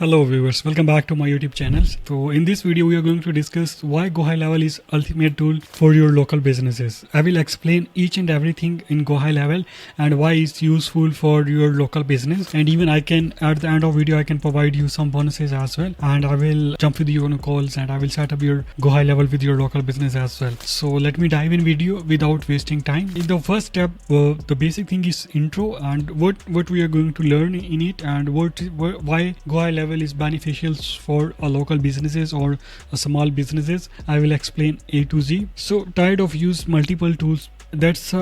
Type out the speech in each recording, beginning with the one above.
Hello viewers, welcome back to my YouTube channel. So in this video we are going to discuss why GoHighLevel is ultimate tool for your local businesses. I will explain each and everything in GoHighLevel and why it's useful for your local business, and even I can at the end of video I can provide you some bonuses as well, and I will jump with you on calls and I will set up your GoHighLevel with your local business as well. So let me dive in video without wasting time. In the first step, the basic thing is intro and what we are going to learn in it, and why GoHighLevel is beneficial for a local businesses or a small businesses. I will explain A to Z. So tired of use multiple tools? That's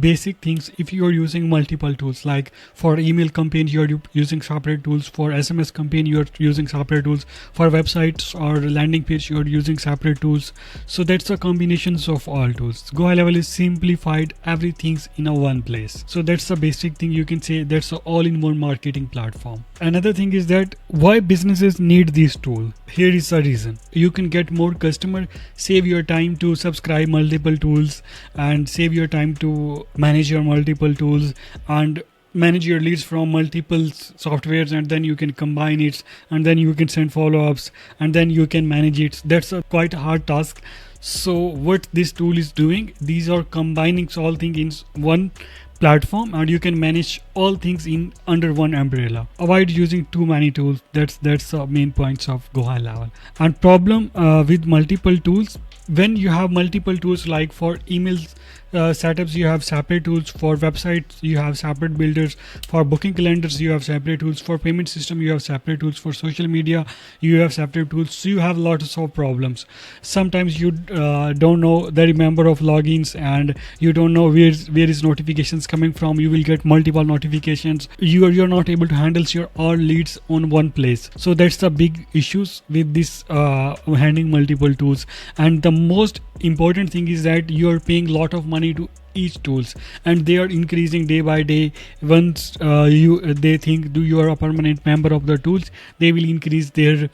basic things. If you are using multiple tools, like for email campaign you are using separate tools, for SMS campaign you are using separate tools, for websites or landing page you are using separate tools. So that's a combinations of all tools. GoHighLevel is simplified everything's in a one place. So that's the basic thing, you can say that's a all-in-one marketing platform. Another thing is that why businesses need this tool. Here is the reason. You can get more customer, save your time to subscribe multiple tools, and save your time to manage your multiple tools and manage your leads from multiple softwares, and then you can combine it, and then you can send follow-ups, and then you can manage it. That's a quite hard task. So what this tool is doing, these are combining all things in one platform, and you can manage all things in under one umbrella. Avoid using too many tools. That's the main points of GoHighLevel. And problem with multiple tools, when you have multiple tools, like for emails setups you have separate tools, for websites you have separate builders, for booking calendars you have separate tools, for payment system you have separate tools, for social media you have separate tools. So you have lots of problems. Sometimes you don't know the number of logins, and you don't know where is notifications coming from. You will get multiple notifications. You're not able to handle your all leads on one place. So that's the big issues with this handling multiple tools. And the most important thing is that you are paying lot of money to each tools, and they are increasing day by day. Once they think you are a permanent member of the tools, they will increase their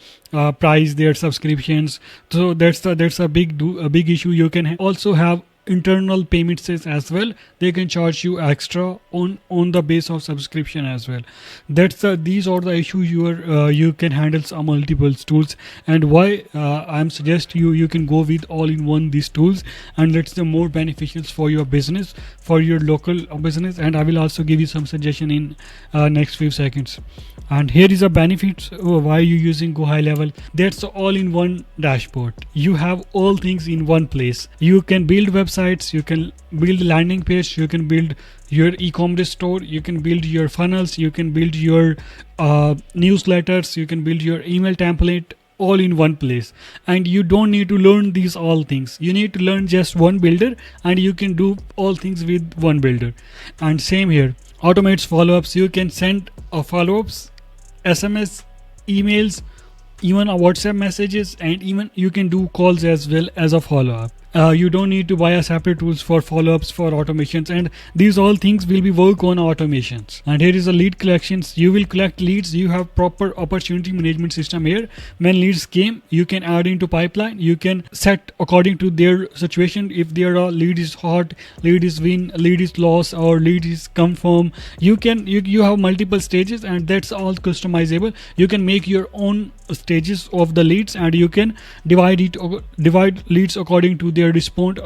price, their subscriptions. So that's a big issue. You can also have internal payments as well. They can charge you extra on the base of subscription as well. These are the issues you can handle some multiple tools, and why I'm suggest you can go with all-in-one these tools, and that's the more beneficial for your business, for your local business. And I will also give you some suggestion in next few seconds. And here is a benefit why you using GoHighLevel. That's all-in-one dashboard. You have all things in one place. You can build websites, you can build landing page, you can build your e-commerce store, you can build your funnels, you can build your newsletters, you can build your email template, all in one place. And you don't need to learn these all things. You need to learn just one builder, and you can do all things with one builder. And same here, automates follow-ups. You can send follow-ups, SMS, emails, even WhatsApp messages, and even you can do calls as well as a follow-up. You don't need to buy a separate tools for follow-ups, for automations, and these all things will be work on automations. And here is a lead collections. You will collect leads. You have proper opportunity management system here. When leads came, you can add into pipeline. You can set according to their situation. If their lead is hot, lead is win, lead is loss, or lead is confirm, you have multiple stages, and that's all customizable. You can make your own stages of the leads, and you can divide leads according to their respond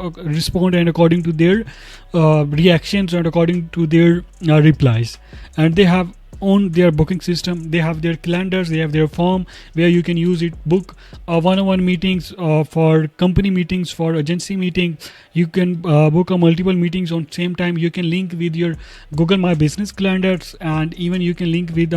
and according to their reactions, and according to their replies. And they have on their booking system, they have their calendars, they have their form where you can use it, book one-on-one meetings, for company meetings, for agency meeting. You can book multiple meetings on same time. You can link with your Google My Business calendars, and even you can link with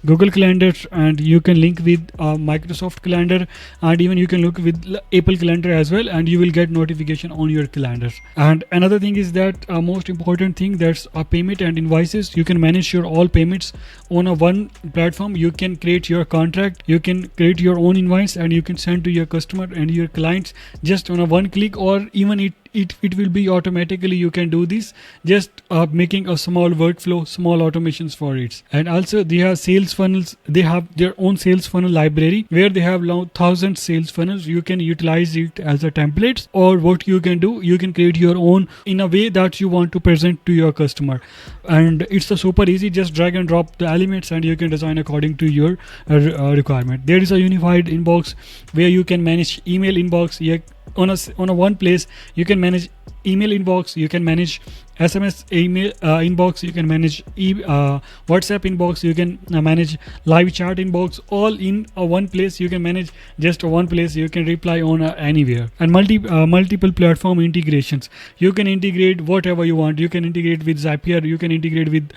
Google calendars, and you can link with Microsoft calendar, and even you can look with Apple calendar as well, and you will get notification on your calendars. And another thing is that most important thing, that's payment and invoices. You can manage your all payments on a one platform. You can create your contract, you can create your own invoice, and you can send to your customer and your clients just on a one click, or even it will be automatically. You can do this just making a small workflow, small automations for it. And also they have sales funnels. They have their own sales funnel library where they have now 1,000 sales funnels. You can utilize it as a templates, or what you can do, you can create your own in a way that you want to present to your customer. And it's a super easy, just drag and drop the elements and you can design according to your requirement. There is a unified inbox where you can manage email inbox. On a one place you can manage email inbox, you can manage SMS email inbox, you can manage WhatsApp inbox, you can manage live chat inbox, all in one place. You can manage just one place. You can reply on anywhere. And multiple platform integrations. You can integrate whatever you want. You can integrate with Zapier, you can integrate with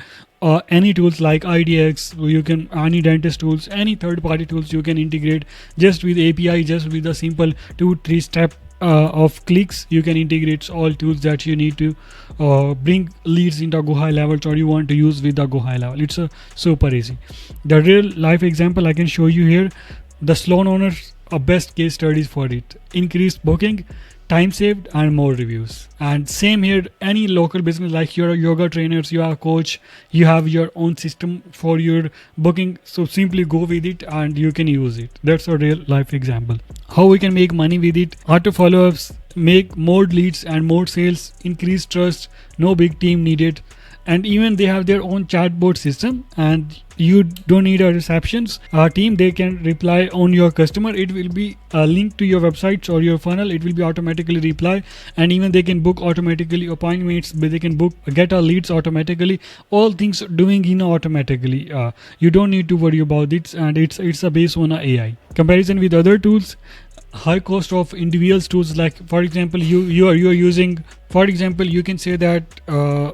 any tools like IDX, you can any dentist tools, any third-party tools you can integrate just with API, just with a simple 2-3 step of clicks. You can integrate all tools that you need to bring leads into GoHighLevel, or you want to use with the GoHighLevel. It's super easy. The real life example I can show you here. The salon owners are best case studies for it. Increased booking, time saved, and more reviews. And same here, any local business like your yoga trainers, you are a coach, you have your own system for your booking, so simply go with it and you can use it. That's a real life example. How we can make money with it: auto follow-ups, make more leads and more sales, increase trust, no big team needed. And even they have their own chatbot system, and you don't need a receptions team. They can reply on your customer. It will be a link to your websites or your funnel. It will be automatically reply, and even they can book automatically appointments. They can book, get our leads automatically. All things doing automatically. You don't need to worry about it, and it's a based on AI. Comparison with other tools. High cost of individual tools, like for example you are using, for example you can say that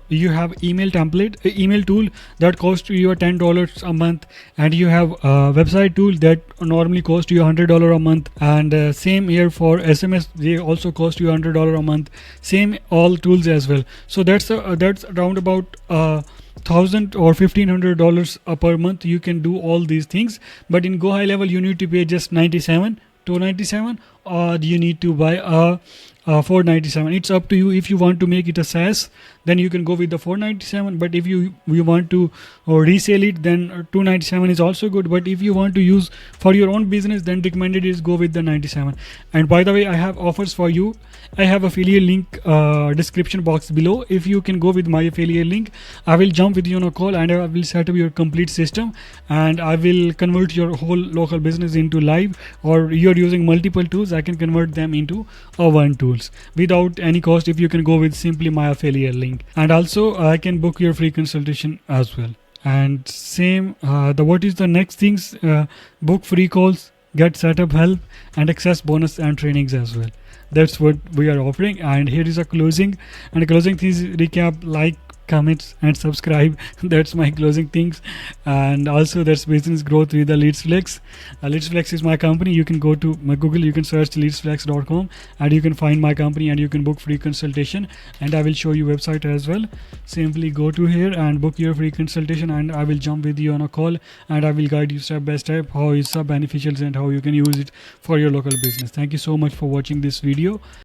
you have email tool that costs you $10 a month, and you have a website tool that normally costs you $100 a month. And same here for SMS, they also cost you $100 a month. Same all tools as well. So that's around about $1,000 or $1,500 per month. You can do all these things, but in GoHighLevel you need to pay just $297, or you need to buy a $497. It's up to you. If you want to make it a SaaS, then you can go with the $497. But if you want to resell it, then $297 is also good. But if you want to use for your own business, then recommended is go with the $97. And by the way, I have offers for you. I have affiliate link description box below. If you can go with my affiliate link, I will jump with you on a call and I will set up your complete system, and I will convert your whole local business into live. Or you're using multiple tools, I can convert them into one tools without any cost if you can go with simply my affiliate link. And also I can book your free consultation as well. And same what is the next things, book free calls, get setup help, and access bonus and trainings as well. That's what we are offering. And here is a closing, and closing things recap: like, comments, and subscribe. That's my closing things. And also that's business growth with the LeadsFlex. LeadsFlex is my company. You can go to my Google, you can search leadsflex.com, and you can find my company, and you can book free consultation, and I will show you website as well. Simply go to here and book your free consultation, and I will jump with you on a call, and I will guide you step by step how it's beneficial and how you can use it for your local business. Thank you so much for watching this video.